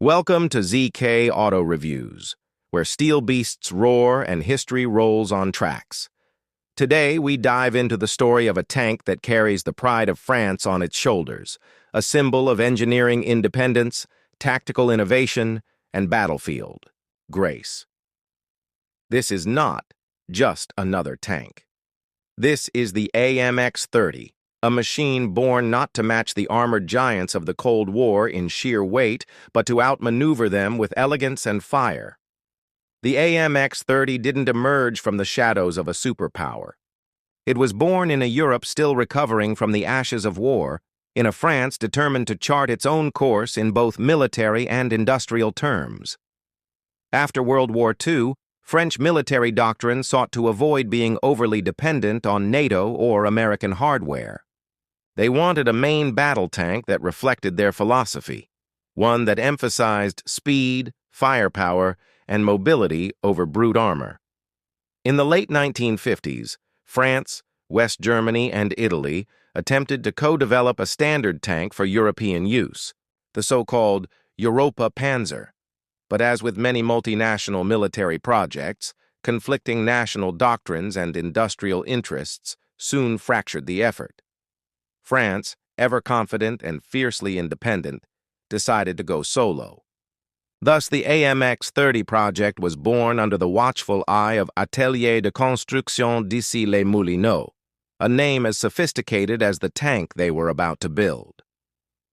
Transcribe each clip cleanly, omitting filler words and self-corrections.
Welcome to ZK Auto Reviews, where steel beasts roar and history rolls on tracks. Today, we dive into the story of a tank that carries the pride of France on its shoulders, a symbol of engineering independence, tactical innovation, and battlefield grace. This is not just another tank. This is the AMX-30, a machine born not to match the armored giants of the Cold War in sheer weight, but to outmaneuver them with elegance and fire. The AMX-30 didn't emerge from the shadows of a superpower. It was born in a Europe still recovering from the ashes of war, in a France determined to chart its own course in both military and industrial terms. After World War II, French military doctrine sought to avoid being overly dependent on NATO or American hardware. They wanted a main battle tank that reflected their philosophy, one that emphasized speed, firepower, and mobility over brute armor. In the late 1950s, France, West Germany, and Italy attempted to co-develop a standard tank for European use, the so-called Europa Panzer. But as with many multinational military projects, conflicting national doctrines and industrial interests soon fractured the effort. France, ever confident and fiercely independent, decided to go solo. Thus, the AMX-30 project was born under the watchful eye of Atelier de Construction d'Issy-les-Moulineaux, a name as sophisticated as the tank they were about to build.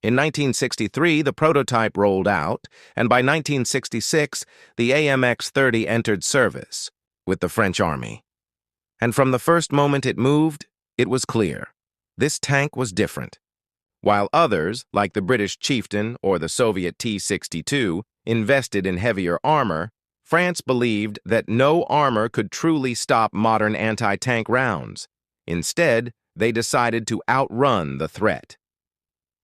In 1963, the prototype rolled out, and by 1966, the AMX-30 entered service with the French Army. And from the first moment it moved, it was clear. This tank was different. While others, like the British Chieftain or the Soviet T-62, invested in heavier armor, France believed that no armor could truly stop modern anti-tank rounds. Instead, they decided to outrun the threat.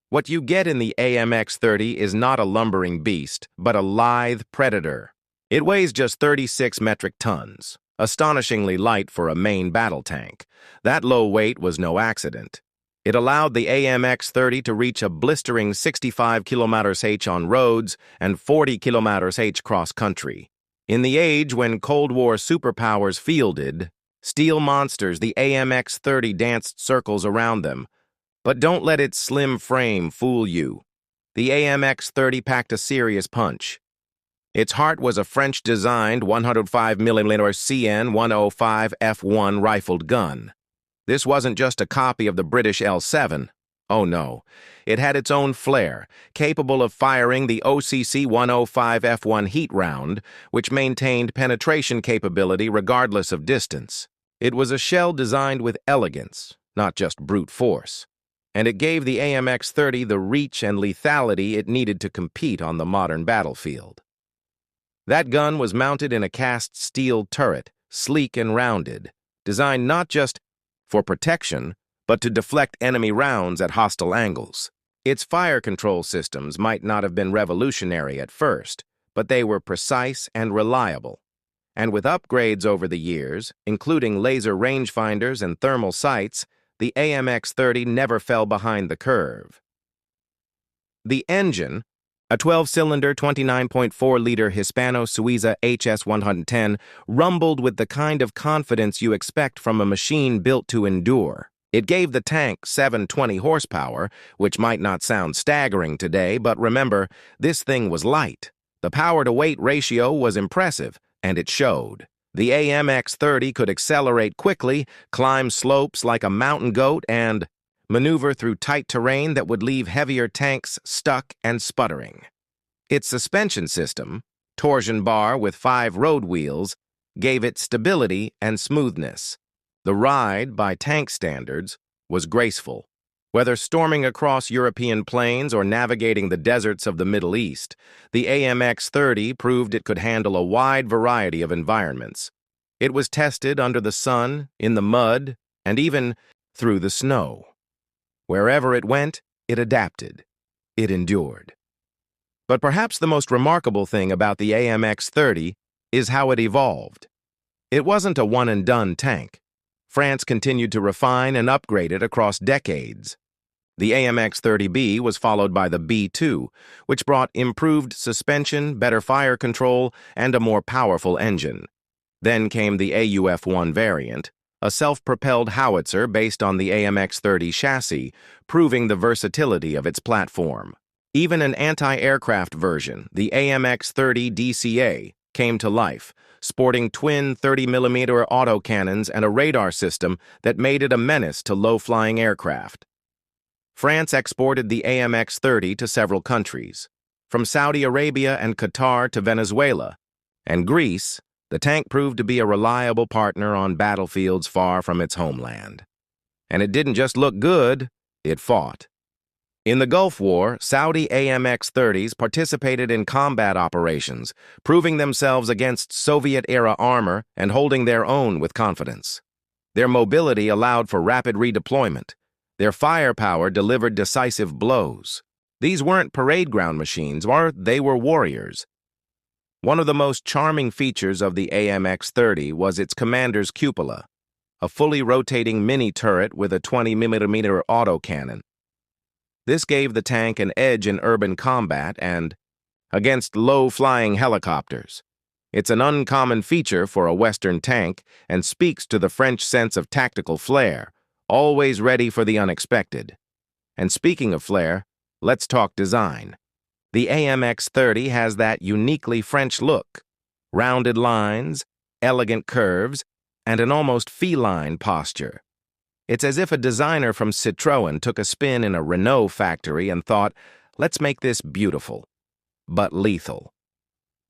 What you get in the AMX-30 is not a lumbering beast, but a lithe predator. It weighs just 36 metric tons, astonishingly light for a main battle tank. That low weight was no accident. It allowed the AMX-30 to reach a blistering 65 km/h on roads and 40 km/h cross-country. In the age when Cold War superpowers fielded steel monsters, the AMX-30 danced circles around them. But don't let its slim frame fool you. The AMX-30 packed a serious punch. Its heart was a French-designed 105mm CN-105 F1 rifled gun. This wasn't just a copy of the British L7. Oh no, it had its own flair, capable of firing the OCC-105 F1 heat round, which maintained penetration capability regardless of distance. It was a shell designed with elegance, not just brute force. And it gave the AMX-30 the reach and lethality it needed to compete on the modern battlefield. That gun was mounted in a cast steel turret, sleek and rounded, designed not just for protection, but to deflect enemy rounds at hostile angles. Its fire control systems might not have been revolutionary at first, but they were precise and reliable. And with upgrades over the years, including laser rangefinders and thermal sights, the AMX-30 never fell behind the curve. The engine, a 12-cylinder, 29.4-liter Hispano-Suiza HS-110, rumbled with the kind of confidence you expect from a machine built to endure. It gave the tank 720 horsepower, which might not sound staggering today, but remember, this thing was light. The power-to-weight ratio was impressive, and it showed. The AMX-30 could accelerate quickly, climb slopes like a mountain goat, and maneuver through tight terrain that would leave heavier tanks stuck and sputtering. Its suspension system, torsion bar with 5 road wheels, gave it stability and smoothness. The ride, by tank standards, was graceful. Whether storming across European plains or navigating the deserts of the Middle East, the AMX-30 proved it could handle a wide variety of environments. It was tested under the sun, in the mud, and even through the snow. Wherever it went, it adapted. It endured. But perhaps the most remarkable thing about the AMX-30 is how it evolved. It wasn't a one-and-done tank. France continued to refine and upgrade it across decades. The AMX-30B was followed by the B-2, which brought improved suspension, better fire control, and a more powerful engine. Then came the AUF-1 variant, a self-propelled howitzer based on the AMX-30 chassis, proving the versatility of its platform. Even an anti-aircraft version, the AMX-30 DCA, came to life, sporting twin 30mm autocannons and a radar system that made it a menace to low-flying aircraft. France exported the AMX-30 to several countries, from Saudi Arabia and Qatar to Venezuela, and Greece. The tank proved to be a reliable partner on battlefields far from its homeland. And it didn't just look good, it fought. In the Gulf War, Saudi AMX-30s participated in combat operations, proving themselves against Soviet-era armor and holding their own with confidence. Their mobility allowed for rapid redeployment. Their firepower delivered decisive blows. These weren't parade ground machines, they were warriors. One of the most charming features of the AMX-30 was its commander's cupola, a fully rotating mini-turret with a 20mm autocannon. This gave the tank an edge in urban combat and against low-flying helicopters. It's an uncommon feature for a Western tank and speaks to the French sense of tactical flair, always ready for the unexpected. And speaking of flair, let's talk design. The AMX-30 has that uniquely French look, rounded lines, elegant curves, and an almost feline posture. It's as if a designer from Citroën took a spin in a Renault factory and thought, let's make this beautiful, but lethal.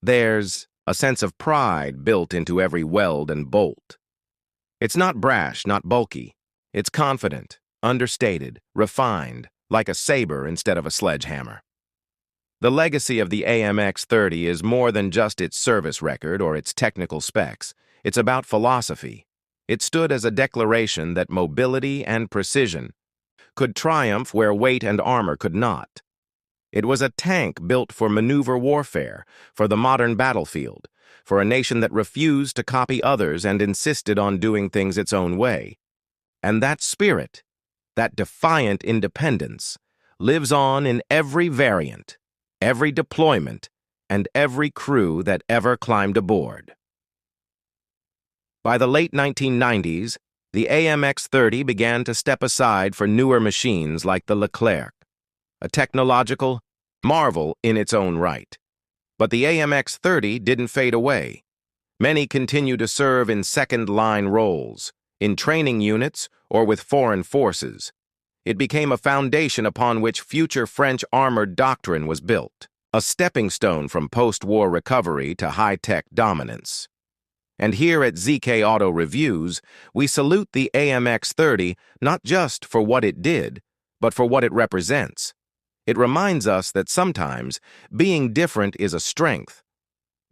There's a sense of pride built into every weld and bolt. It's not brash, not bulky. It's confident, understated, refined, like a saber instead of a sledgehammer. The legacy of the AMX-30 is more than just its service record or its technical specs. It's about philosophy. It stood as a declaration that mobility and precision could triumph where weight and armor could not. It was a tank built for maneuver warfare, for the modern battlefield, for a nation that refused to copy others and insisted on doing things its own way. And that spirit, that defiant independence, lives on in every variant, every deployment, and every crew that ever climbed aboard. By the late 1990s, the AMX-30 began to step aside for newer machines like the Leclerc, a technological marvel in its own right. But the AMX-30 didn't fade away. Many continue to serve in second-line roles, in training units, or with foreign forces. It became a foundation upon which future French armored doctrine was built, a stepping stone from post-war recovery to high-tech dominance. And here at ZK Auto Reviews, we salute the AMX-30 not just for what it did, but for what it represents. It reminds us that sometimes being different is a strength,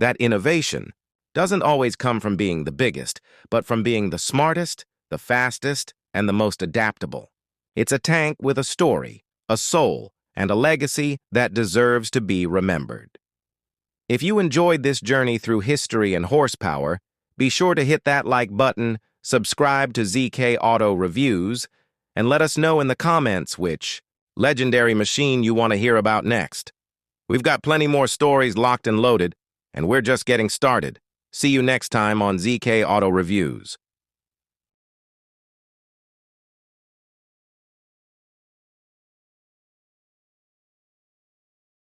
that innovation doesn't always come from being the biggest, but from being the smartest, the fastest, and the most adaptable. It's a tank with a story, a soul, and a legacy that deserves to be remembered. If you enjoyed this journey through history and horsepower, be sure to hit that like button, subscribe to ZK Auto Reviews, and let us know in the comments which legendary machine you want to hear about next. We've got plenty more stories locked and loaded, and we're just getting started. See you next time on ZK Auto Reviews.